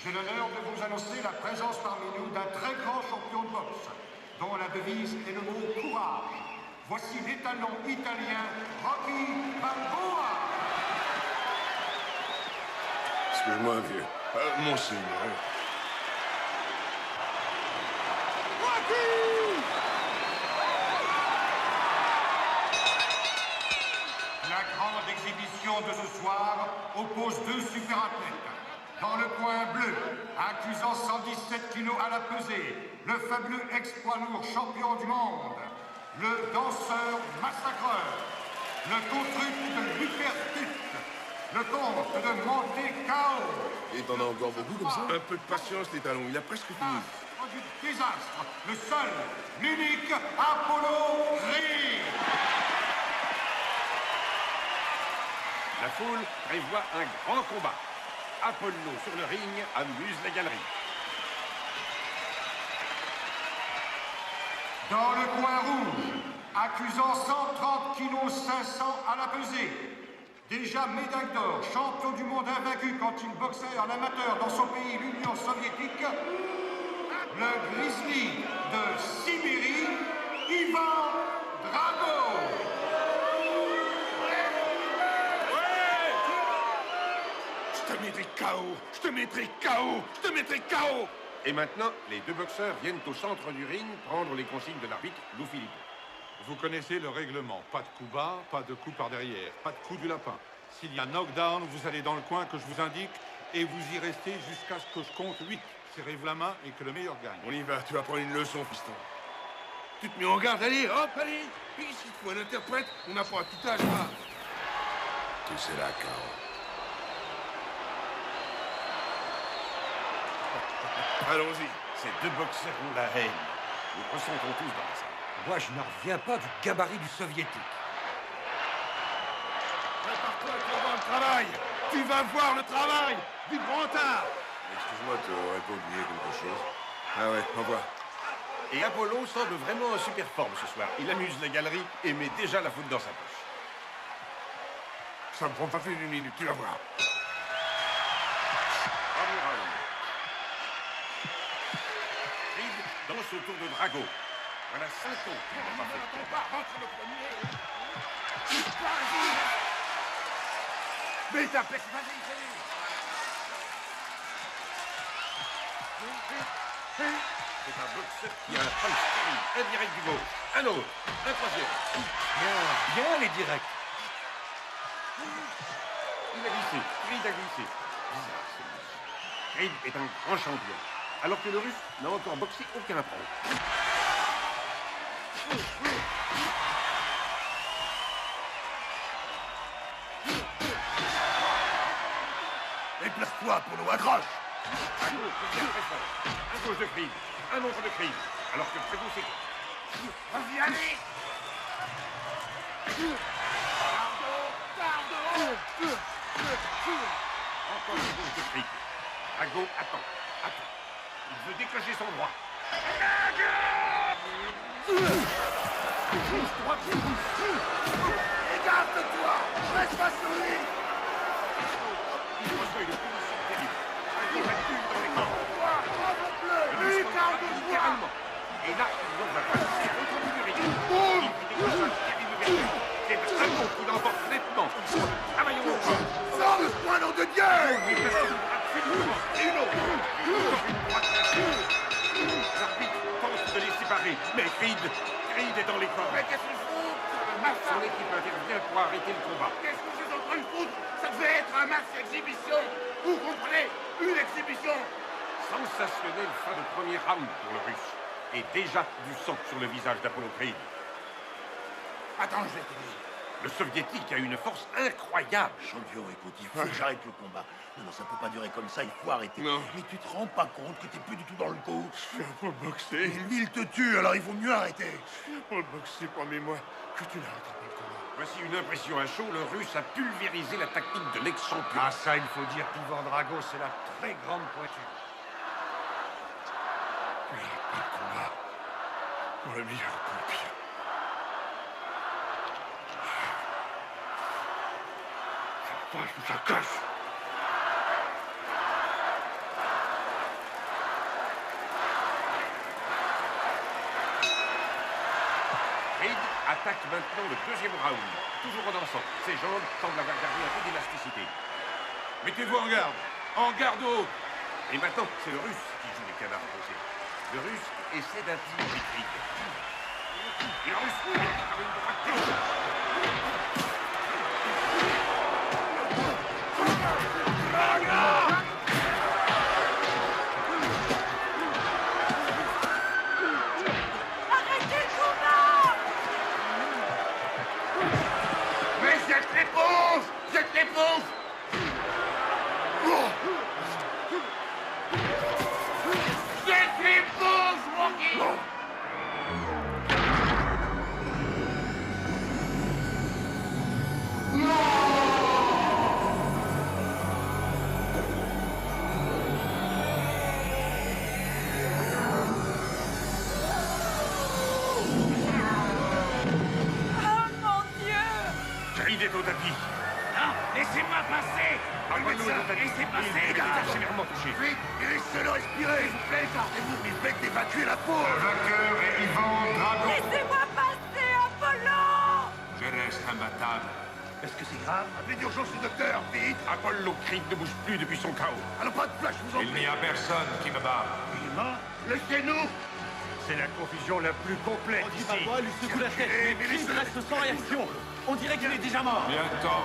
J'ai l'honneur de vous annoncer la présence parmi nous d'un très grand champion de boxe, dont la devise est le mot courage. Voici l'étalon italien Rocky Balboa. Excuse-moi, vieux. Monseigneur. Rocky! La grande exhibition de ce soir oppose deux superathlètes. Dans le coin bleu, accusant 117 kilos à la pesée, le fabuleux exploit lourd champion du monde, le danseur massacreur, le contruc de l'hypertute, le comte de Monte Cao. Et t'en as encore beaucoup comme ça? Un peu de patience, les talons, il a presque fini. Du désastre, le seul, l'unique Apollo Creed. La foule prévoit un grand combat. Apollo sur le ring amuse la galerie. Dans le coin rouge, accusant 130 kg 500 à la pesée, déjà médaille d'or, champion du monde invaincu quand il boxait en amateur dans son pays, l'Union soviétique, le grizzly de Sibérie, Ivan Drago. Je te mettrai KO! Je te mettrai KO! Je te mettrai KO! Et maintenant, les deux boxeurs viennent au centre du ring prendre les consignes de l'arbitre, Lou Philippe. Vous connaissez le règlement. Pas de coup bas, pas de coup par derrière, pas de coup du lapin. S'il y a knockdown, vous allez dans le coin que je vous indique et vous y restez jusqu'à ce que je compte 8. Serrez-vous la main et que le meilleur gagne. On y va, tu vas prendre une leçon, fiston. Tu te mets en garde, allez, hop, allez! Puis s'il te faut un interprète, on n'a pas à tout âge, là. Tu sais la KO. Allons-y. Ces deux boxeurs ont la haine. Nous ressentons tous dans la salle. Moi, je n'en reviens pas du gabarit du soviétique. Prépare-toi, tu vas voir le travail! Tu vas voir le travail du grand art! Excuse-moi, tu aurais pas oublié quelque chose? Ah ouais, au revoir. Et Apollo semble vraiment en super forme ce soir. Il amuse la galerie et met déjà la faute dans sa poche. Ça me prend pas plus d'une minute, tu vas voir. Creed danse autour de Drago. Voilà 5 ans qu'il n'a pas fait de combat. Rentre le premier! Mais ta peste, vas-y, C'est un boxeur qui a un punch terrible. Un direct du gauche. Un autre. Un troisième. Bien les directs. Il a glissé. Creed a glissé. Bizarre, celui-ci. Creed est un grand champion. Alors que le Russe n'a encore boxé aucun pro. Déplace-toi, Apollo, accroche! À gauche, c'est bien très fort. Un gauche de Creed. Un autre de Creed. Alors que près vous, c'est... Vas-y, allez! Encore une gauche de Creed. Drago attend. Attend. Il veut décocher son droit. Écarte-toi! Reste pas sur lui! Il reçoit une punition terrible. Un coup battu dans les corps. Littéralement. Et là, il envoie passer à l'autre bout du ring. Il fait décrocher un terrible vertu. C'est Drago qui l'emporte nettement. Travaillons au corps. Sors de ce point, nom de Dieu! Il passe une frappe fulgurante. Et une autre. Encore une droite classique. L'arbitre tente de les séparer. Mais Creed est dans les corps. Mais qu'est-ce qu'il fout? Son équipe intervient pour arrêter le combat. Qu'est-ce que vous êtes en train de foutre? Ça devait être un match exhibition! Vous comprenez? Une exhibition! Sensationnelle fin de premier round pour le Russe. Et déjà du sang sur le visage d'Apollo Creed. Attends, je vais te dire. Le soviétique a une force incroyable. Champion, écoute, il faut que j'arrête le combat. Non, ça peut pas durer comme ça, il faut arrêter. Non. Mais tu te rends pas compte que t'es plus du tout dans le coup? Je viens pas boxer. Et lui, il te tue, alors il vaut mieux arrêter. Je viens pas boxer, promets-moi que tu n'arrêteras pas le combat. Voici une impression à chaud. Le Russe a pulvérisé la tactique de l'ex-champion. Ah ça, il faut dire qu'Ivan Drago, c'est la très grande pointure. Tu n'arrêtes pas le combat. Pour le meilleur ou pour le pire. Ça cache. attaque maintenant le deuxième round. Toujours en dansant. Ses jambes semblent avoir gardé un peu d'élasticité. Mettez-vous en garde. En garde haute. Et maintenant, c'est le Russe qui joue les canards posés. Le Russe essaie d'intimider Creed. Et le Russe est par une droite gauche. Arrêtez le combat! Mais jette l'éponge! Jette l'éponge! Jette l'éponge, Rocky! Oh mon Dieu! Creed est au tapis. Non, laissez-moi passer. Apollo est au tapis. Laissez passer, Il est gars. sévèrement touché. Vite, et laissez-le respirer. S'il vous plaît, gardez-vous, il fait d'évacuer la peau. Le vainqueur est Ivan Drago. Laissez-moi passer, Apollo! Je reste imbattable. Est-ce que c'est grave? Appelez d'urgence le docteur, vite. Apollo Creed ne bouge plus depuis son chaos. Alors pas de flash, je vous en Il prie. n'y a personne qui me bat. Il est mort? Laissez-nous. C'est la confusion la plus complète ici. lui secoue la tête, Eh, mais mais Creed laissez-le. reste sans réaction. On dirait qu'il est déjà mort. Bientôt,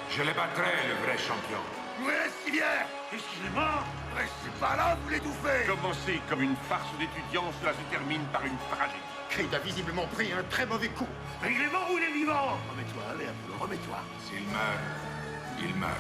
je les battrai, le vrai champion. Où est Sylvière? Qu'est-ce qu'il est mort? Restez pas là, vous l'étouffez. Commencé comme une farce d'étudiants, cela se termine par une tragédie. Creed a visiblement pris un très mauvais coup. Mais il est mort ou il est vivant? Remets-toi, allez, Apollo, remets-toi. S'il meurt, il meurt.